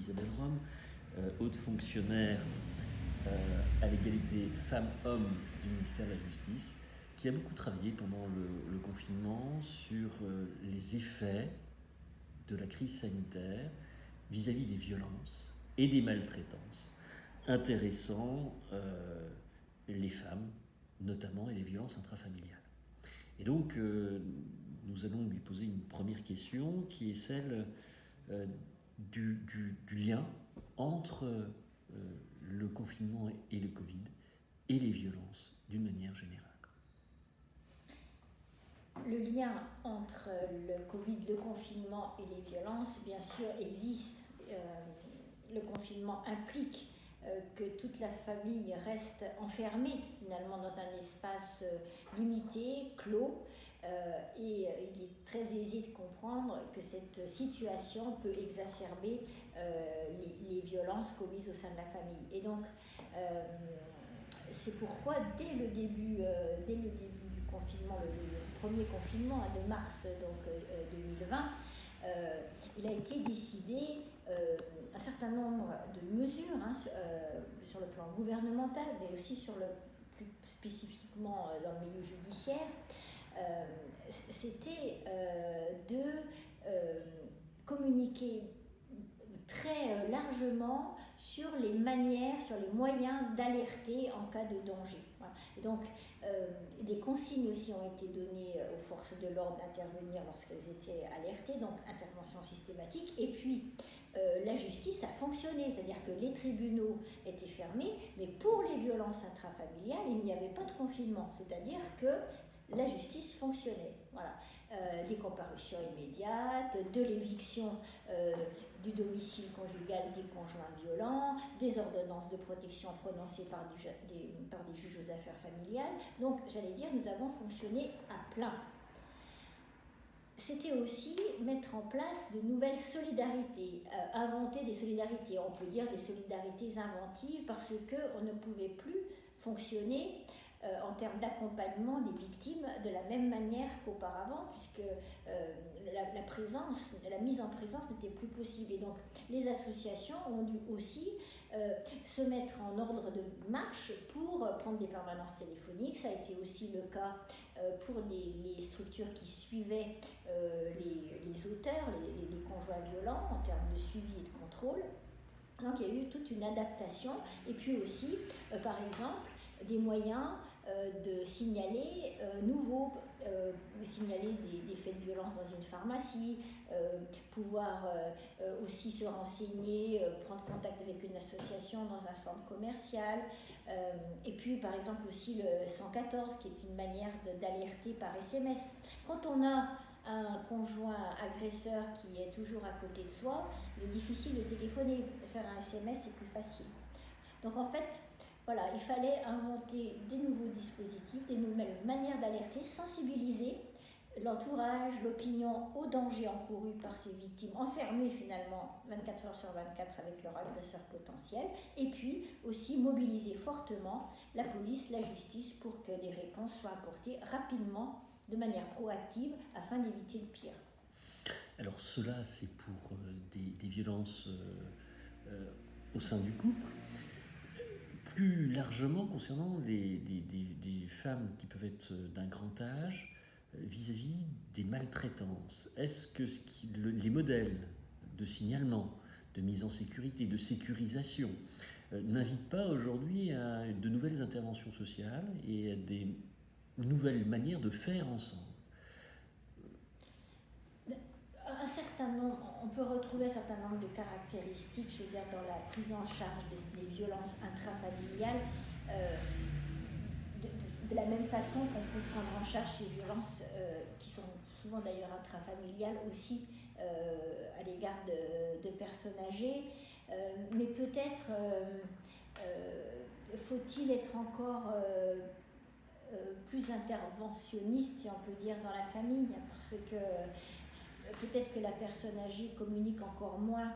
Isabelle Rome, haute fonctionnaire à l'égalité femmes-hommes du ministère de la Justice, qui a beaucoup travaillé pendant le confinement sur les effets de la crise sanitaire vis-à-vis des violences et des maltraitances, intéressant les femmes notamment et les violences intrafamiliales. Et donc nous allons lui poser une première question qui est celle du lien entre le confinement et le Covid et les violences d'une manière générale. Le lien entre le Covid, le confinement et les violences, bien sûr, existe. Le confinement implique que toute la famille reste enfermée finalement dans un espace limité, clos, et il est très aisé de comprendre que cette situation peut exacerber les violences commises au sein de la famille. Et donc, c'est pourquoi dès le début du confinement, le premier confinement de mars donc, 2020, il a été décidé un certain nombre de mesures sur le plan gouvernemental, mais aussi plus spécifiquement dans le milieu judiciaire. C'était de communiquer très largement sur les manières, sur les moyens d'alerter en cas de danger. Voilà. Et donc, des consignes aussi ont été données aux forces de l'ordre d'intervenir lorsqu'elles étaient alertées, donc intervention systématique. Et puis, la justice a fonctionné, c'est-à-dire que les tribunaux étaient fermés, mais pour les violences intrafamiliales, il n'y avait pas de confinement, c'est-à-dire que la justice fonctionnait. Voilà. Des comparutions immédiates, de l'éviction du domicile conjugal des conjoints violents, des ordonnances de protection prononcées par des juges aux affaires familiales. Donc, j'allais dire, nous avons fonctionné à plein. C'était aussi mettre en place de nouvelles solidarités, inventer des solidarités, on peut dire des solidarités inventives, parce qu'on ne pouvait plus fonctionner en termes d'accompagnement des victimes de la même manière qu'auparavant, puisque la mise en présence n'était plus possible. Et donc les associations ont dû aussi se mettre en ordre de marche pour prendre des permanences téléphoniques. Ça a été aussi le cas pour les structures qui suivaient les auteurs, les conjoints violents, en termes de suivi et de contrôle. Donc il y a eu toute une adaptation, et puis aussi, par exemple, des moyens de signaler signaler des faits de violence dans une pharmacie, pouvoir aussi se renseigner, prendre contact avec une association dans un centre commercial, et puis par exemple aussi le 114 qui est une manière d'alerter par SMS. Quand on a un conjoint agresseur qui est toujours à côté de soi, il est difficile de téléphoner. Faire un SMS, c'est plus facile. Donc en fait, voilà, il fallait inventer des nouveaux dispositifs, des nouvelles manières d'alerter, sensibiliser l'entourage, l'opinion au danger encouru par ces victimes, enfermées finalement 24 heures sur 24 avec leur agresseur potentiel, et puis aussi mobiliser fortement la police, la justice pour que des réponses soient apportées rapidement, de manière proactive, afin d'éviter le pire. Alors cela, c'est pour des violences au sein du couple. Plus largement, concernant des femmes qui peuvent être d'un grand âge, vis-à-vis des maltraitances, est-ce que les modèles de signalement, de mise en sécurité, de sécurisation, n'invitent pas aujourd'hui à de nouvelles interventions sociales et à des nouvelles manières de faire ensemble? Un certain nombre, on peut retrouver un certain nombre de caractéristiques, je veux dire, dans la prise en charge des violences intrafamiliales, de la même façon qu'on peut prendre en charge ces violences qui sont souvent d'ailleurs intrafamiliales aussi à l'égard de personnes âgées, mais peut-être faut-il être encore plus interventionniste, si on peut dire, dans la famille, parce que peut-être que la personne âgée communique encore moins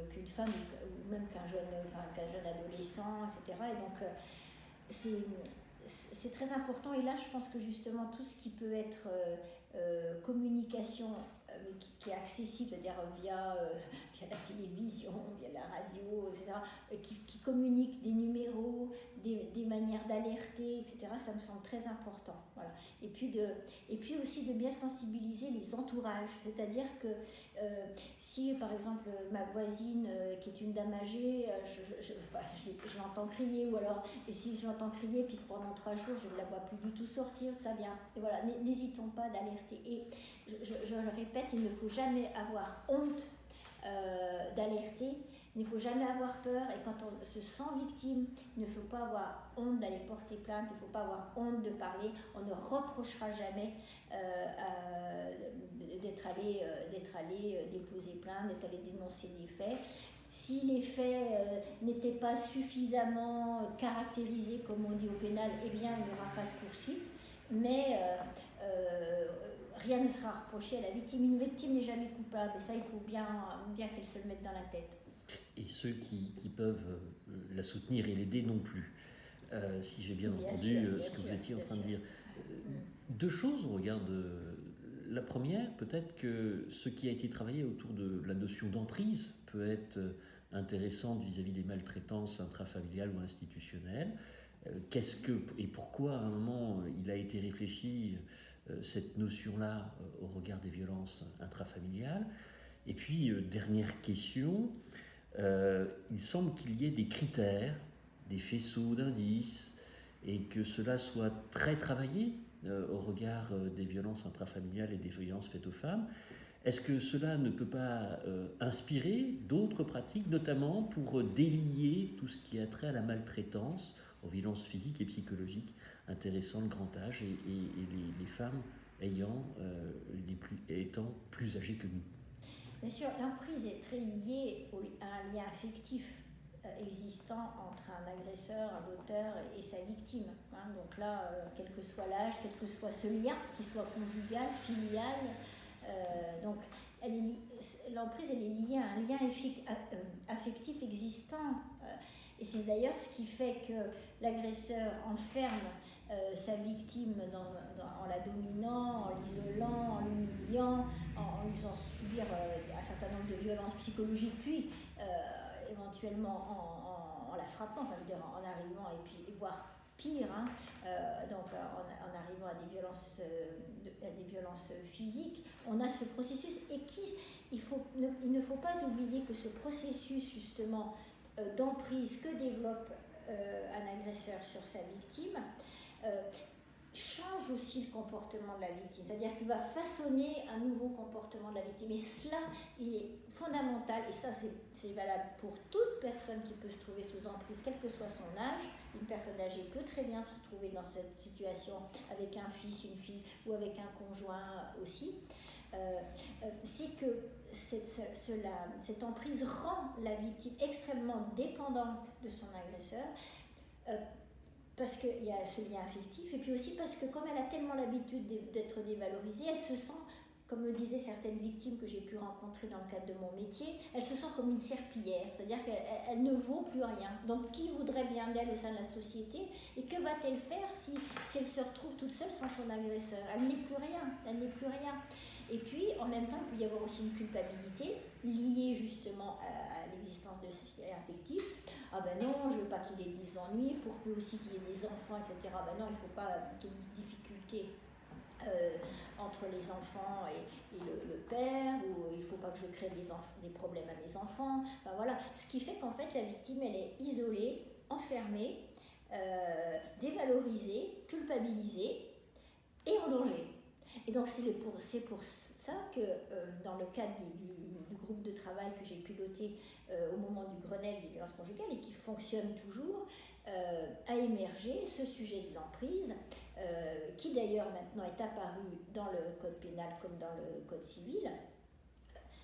qu'une femme ou même qu'un jeune adolescent, etc. Et donc c'est très important. Et là, je pense que justement tout ce qui peut être communication qui est accessible, c'est-à-dire via via la télévision, via la radio, etc., qui communiquent des numéros, des manières d'alerter, etc., ça me semble très important. Voilà. Et puis aussi de bien sensibiliser les entourages, c'est-à-dire que si par exemple ma voisine qui est une dame âgée, je l'entends crier, ou alors et si je l'entends crier puis que pendant 3 jours je ne la vois plus du tout sortir, ça vient. Et voilà, n'hésitons pas d'alerter. Et je le répète, il ne faut jamais avoir honte d'alerter, il ne faut jamais avoir peur, et quand on se sent victime, il ne faut pas avoir honte d'aller porter plainte, il ne faut pas avoir honte de parler, on ne reprochera jamais d'être allé déposer plainte, d'être allé dénoncer des faits. Si les faits n'étaient pas suffisamment caractérisés, comme on dit au pénal, eh bien il n'y aura pas de poursuite, mais rien ne sera reproché à la victime. Une victime n'est jamais coupable, et ça il faut bien qu'elle se le mette dans la tête. Et ceux qui peuvent la soutenir et l'aider non plus. Si j'ai bien entendu ce que vous étiez en train de dire. 2 choses au regard de... La première, peut-être que ce qui a été travaillé autour de la notion d'emprise peut être intéressante vis-à-vis des maltraitances intrafamiliales ou institutionnelles. Qu'est-ce que et pourquoi à un moment il a été réfléchi cette notion-là au regard des violences intrafamiliales? Et puis, dernière question, il semble qu'il y ait des critères, des faisceaux d'indices, et que cela soit très travaillé au regard des violences intrafamiliales et des violences faites aux femmes. Est-ce que cela ne peut pas inspirer d'autres pratiques, notamment pour délier tout ce qui a trait à la maltraitance, aux violences physiques et psychologiques, intéressant le grand âge et les femmes étant plus âgées que nous? Bien sûr, l'emprise est très liée à un lien affectif existant entre un agresseur, un auteur et sa victime. Donc là, quel que soit l'âge, quel que soit ce lien, qu'il soit conjugal, filial, donc l'emprise elle est liée à un lien affectif existant. Et c'est d'ailleurs ce qui fait que l'agresseur enferme sa victime en la dominant, en l'isolant, en l'humiliant, en lui faisant subir un certain nombre de violences psychologiques, puis éventuellement en la frappant, enfin, je veux dire, en arrivant, et puis voire pire, donc en arrivant à des violences physiques. On a ce processus, et il ne faut pas oublier que ce processus justement d'emprise que développe un agresseur sur sa victime change aussi le comportement de la victime, c'est-à-dire qu'il va façonner un nouveau comportement de la victime, et cela il est fondamental, et ça c'est valable pour toute personne qui peut se trouver sous emprise, quel que soit son âge. Une personne âgée peut très bien se trouver dans cette situation avec un fils, une fille, ou avec un conjoint aussi. C'est que cette emprise rend la victime extrêmement dépendante de son agresseur, parce qu'il y a ce lien affectif, et puis aussi parce que comme elle a tellement l'habitude d'être dévalorisée, elle se sent, comme me disaient certaines victimes que j'ai pu rencontrer dans le cadre de mon métier, elle se sent comme une serpillière, c'est-à-dire qu'elle ne vaut plus rien. Donc qui voudrait bien d'elle au sein de la société, et que va-t-elle faire si elle se retrouve toute seule sans son agresseur? Elle n'est plus rien. Et puis, en même temps, il peut y avoir aussi une culpabilité liée justement à l'existence de ce lien affectif. Ah ben non, je ne veux pas qu'il ait des ennuis, pour peu aussi qu'il y ait des enfants, etc. Ben non, il ne faut pas qu'il y ait des difficultés entre les enfants et le père, ou il ne faut pas que je crée des problèmes à mes enfants. Ben voilà. Ce qui fait qu'en fait, la victime, elle est isolée, enfermée, dévalorisée, culpabilisée et en danger. Et donc c'est pour ça que dans le cadre du groupe de travail que j'ai piloté au moment du Grenelle des violences conjugales, et qui fonctionne toujours, a émergé ce sujet de l'emprise, qui d'ailleurs maintenant est apparu dans le code pénal comme dans le code civil,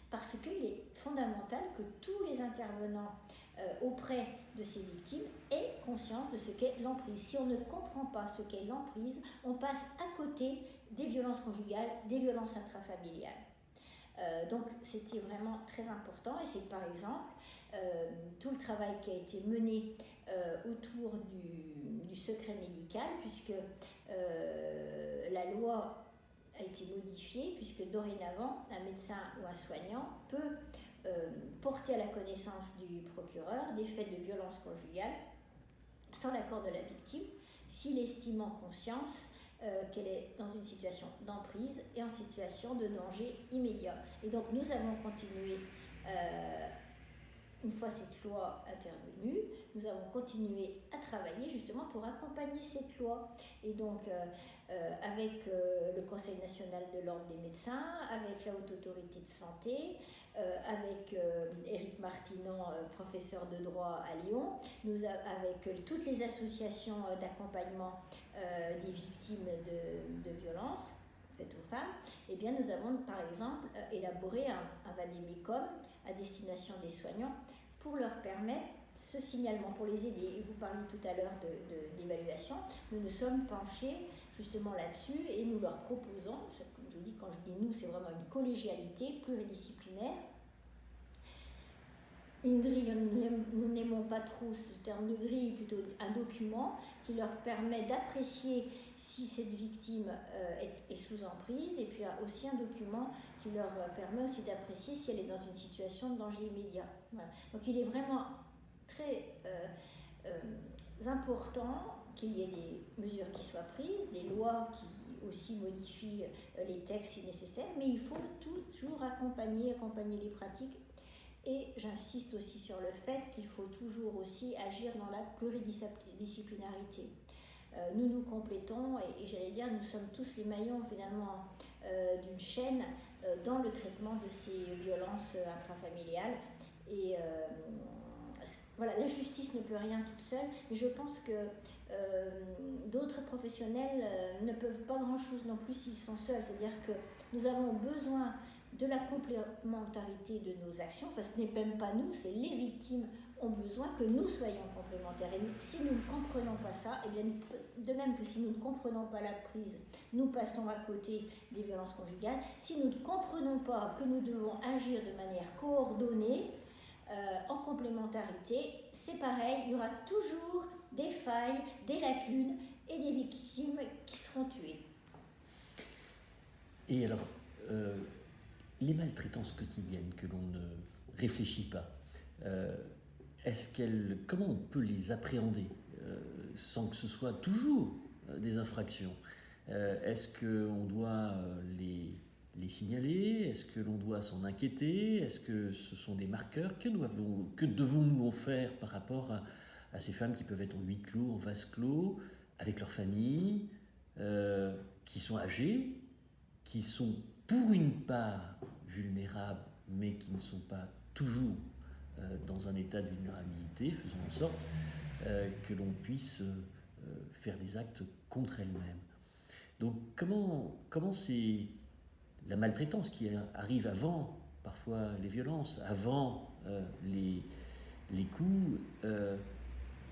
parce qu'il est fondamental que tous les intervenants auprès de ces victimes aient conscience de ce qu'est l'emprise. Si on ne comprend pas ce qu'est l'emprise, on passe à côté des violences conjugales, des violences intrafamiliales. Donc c'était vraiment très important, et c'est par exemple tout le travail qui a été mené autour du secret médical, puisque la loi a été modifiée, puisque dorénavant un médecin ou un soignant peut porter à la connaissance du procureur des faits de violence conjugale sans l'accord de la victime, s'il estime en conscience qu'elle est dans une situation d'emprise et en situation de danger immédiat. Et donc nous avons continué, une fois cette loi intervenue, nous avons continué à travailler justement pour accompagner cette loi. Et donc avec le Conseil national de l'ordre des médecins, avec la Haute Autorité de santé, avec Éric Martinon, professeur de droit à Lyon, avec toutes les associations d'accompagnement des victimes de violences faites aux femmes, eh bien nous avons par exemple élaboré un vade-mecum à destination des soignants pour leur permettre ce signalement, pour les aider. Et vous parliez tout à l'heure d'évaluation, nous nous sommes penchés justement là-dessus et nous leur proposons, comme je vous dis, quand je dis nous, c'est vraiment une collégialité pluridisciplinaire. Une grille, nous n'aimons pas trop ce terme de grille, plutôt un document qui leur permet d'apprécier si cette victime est sous emprise, et puis aussi un document qui leur permet aussi d'apprécier si elle est dans une situation de danger immédiat. Voilà. Donc il est vraiment très important qu'il y ait des mesures qui soient prises, des lois qui aussi modifient les textes si nécessaire, mais il faut toujours accompagner les pratiques. Et j'insiste aussi sur le fait qu'il faut toujours aussi agir dans la pluridisciplinarité. Nous nous complétons et j'allais dire, nous sommes tous les maillons finalement d'une chaîne dans le traitement de ces violences intrafamiliales. Et voilà, la justice ne peut rien toute seule, mais je pense que d'autres professionnels ne peuvent pas grand-chose non plus s'ils sont seuls. C'est-à-dire que nous avons besoin de la complémentarité de nos actions. Enfin, ce n'est même pas nous, c'est les victimes ont besoin que nous soyons complémentaires. Et si nous ne comprenons pas ça, eh bien, de même que si nous ne comprenons pas la prise, nous passons à côté des violences conjugales. Si nous ne comprenons pas que nous devons agir de manière coordonnée, en complémentarité, c'est pareil, il y aura toujours des failles, des lacunes et des victimes qui seront tuées. Et alors, les maltraitances quotidiennes que l'on ne réfléchit pas, comment on peut les appréhender sans que ce soit toujours des infractions? Est-ce qu'on doit les signaler? Est-ce que l'on doit s'en inquiéter? Est-ce que ce sont des marqueurs? Que devons-nous faire par rapport à ces femmes qui peuvent être en huis clos, en vase clos, avec leur famille, qui sont âgées, qui sont pour une part vulnérables, mais qui ne sont pas toujours dans un état de vulnérabilité, faisant en sorte que l'on puisse faire des actes contre elles-mêmes. Donc comment c'est la maltraitance qui arrive avant parfois les violences, avant les coups,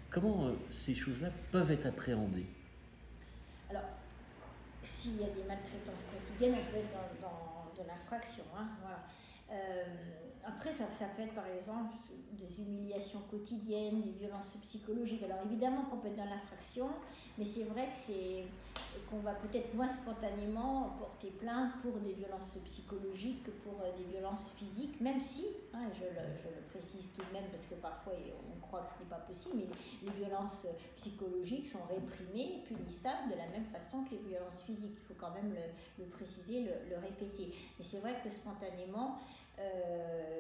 comment ces choses-là peuvent être appréhendées? Alors, s'il y a des maltraitances quotidiennes, on peut être dans l'infraction. Hein, voilà. Après, ça peut être par exemple des humiliations quotidiennes, des violences psychologiques. Alors évidemment qu'on peut être dans l'infraction, mais c'est vrai qu'on va peut-être moins spontanément porter plainte pour des violences psychologiques que pour des violences physiques, même si, hein, je le précise tout de même parce que parfois on croit que ce n'est pas possible, mais les violences psychologiques sont réprimées, punissables de la même façon que les violences physiques. Il faut quand même le préciser, le répéter. Mais c'est vrai que spontanément,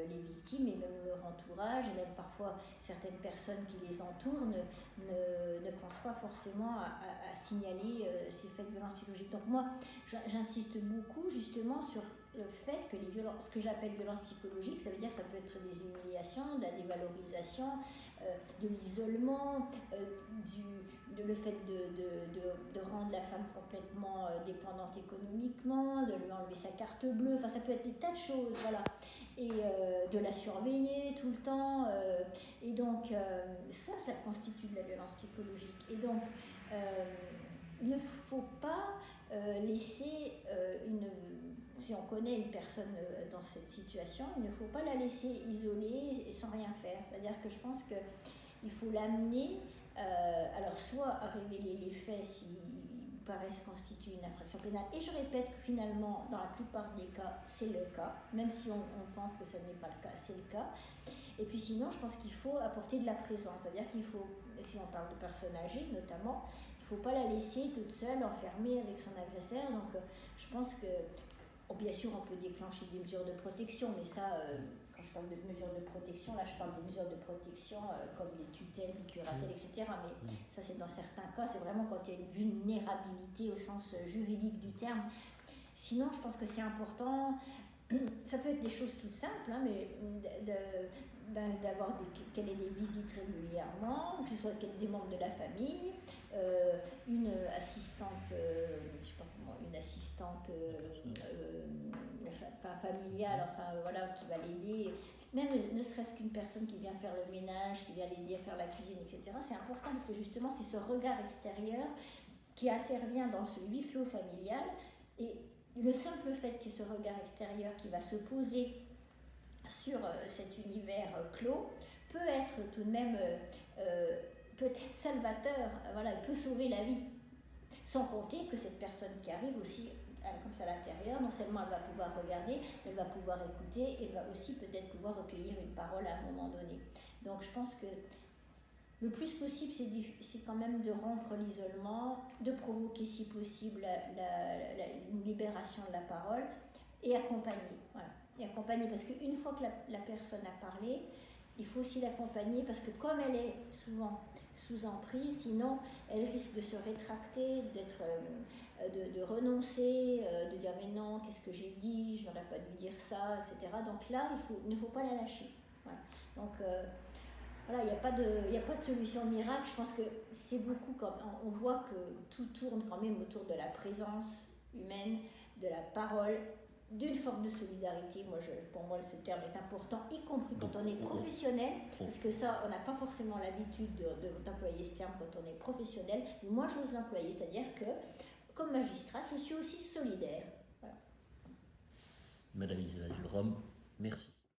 les victimes et même leur entourage et même parfois certaines personnes qui les entourent ne pensent pas forcément à signaler ces faits de violence psychologique. Donc moi, j'insiste beaucoup justement sur le fait que les violences, ce que j'appelle violence psychologique, ça veut dire que ça peut être des humiliations, de la dévalorisation, de l'isolement, le fait de rendre la femme complètement dépendante économiquement, de lui enlever sa carte bleue, enfin ça peut être des tas de choses, voilà, et de la surveiller tout le temps, et donc ça constitue de la violence psychologique. Et donc il ne faut pas laisser si on connaît une personne dans cette situation, il ne faut pas la laisser isolée et sans rien faire. C'est-à-dire que je pense qu'il faut l'amener, alors soit à révéler les faits s'il paresse constitue une infraction pénale. Et je répète que finalement, dans la plupart des cas, c'est le cas, même si on pense que ce n'est pas le cas, c'est le cas. Et puis sinon, je pense qu'il faut apporter de la présence, c'est-à-dire qu'il faut, si on parle de personnes âgées notamment, il ne faut pas la laisser toute seule, enfermée avec son agresseur. Donc je pense que, bien sûr, on peut déclencher des mesures de protection, mais ça, quand je parle de mesures de protection, là je parle des mesures de protection comme les tutelles, les curatelles, etc. Mais ça c'est dans certains cas, c'est vraiment quand il y a une vulnérabilité au sens juridique du terme. Sinon, je pense que c'est important, ça peut être des choses toutes simples, hein, mais d'avoir qu'elle ait des visites régulièrement, que ce soit des membres de la famille, une assistante, je sais pas comment, une assistante familiale, voilà, qui va l'aider, même ne serait-ce qu'une personne qui vient faire le ménage, qui vient l'aider à faire la cuisine, etc. C'est important parce que justement c'est ce regard extérieur qui intervient dans ce huis clos familial, et le simple fait qu'il y ait ce regard extérieur qui va se poser sur cet univers clos peut être tout de même peut-être salvateur, voilà, il peut sauver la vie, sans compter que cette personne qui arrive aussi comme ça à l'intérieur, non seulement elle va pouvoir regarder, elle va pouvoir écouter, et va aussi peut-être pouvoir recueillir une parole à un moment donné. Donc je pense que le plus possible, c'est quand même de rompre l'isolement, de provoquer si possible une libération de la parole, et accompagner. Voilà. Et accompagner, parce qu'une fois que la personne a parlé, il faut aussi l'accompagner, parce que comme elle est souvent sous emprise, sinon elle risque de se rétracter, de renoncer, de dire mais non, qu'est-ce que j'ai dit, je n'aurais pas dû dire ça, etc. Donc là, il ne faut pas la lâcher. Voilà. Donc voilà, il n'y a pas de solution miracle. Je pense que c'est beaucoup comme on voit que tout tourne quand même autour de la présence humaine, de la parole, d'une forme de solidarité. Pour moi, ce terme est important, y compris quand on est professionnel, parce que ça, on n'a pas forcément l'habitude d'employer ce terme quand on est professionnel, mais moi, j'ose l'employer, c'est-à-dire que, comme magistrate, je suis aussi solidaire. Voilà. Madame Isabelle Julrom, merci.